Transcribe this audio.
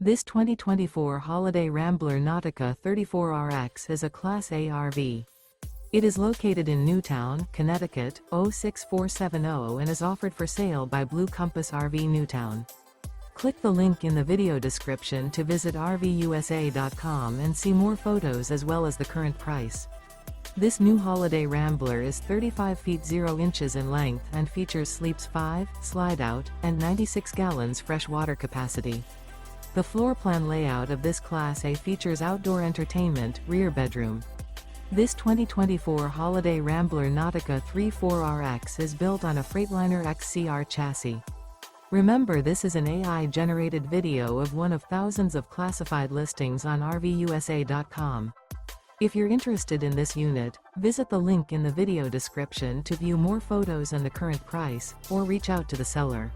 This 2024 Holiday Rambler Nautica 34RX is a Class A RV. It is located in Newtown, Connecticut, 06470 and is offered for sale by Blue Compass RV Newtown. Click the link in the video description to visit RVUSA.com and see more photos as well as the current price. This new Holiday Rambler is 35 feet 0 inches in length and features sleeps 5, Slideout, and 96 gallons fresh water capacity. The floor plan layout of this Class A features outdoor entertainment, rear bedroom. This 2024 Holiday Rambler Nautica 34RX is built on a Freightliner XCR chassis. Remember, this is an AI-generated video of one of thousands of classified listings on RVUSA.com. If you're interested in this unit, visit the link in the video description to view more photos and the current price, or reach out to the seller.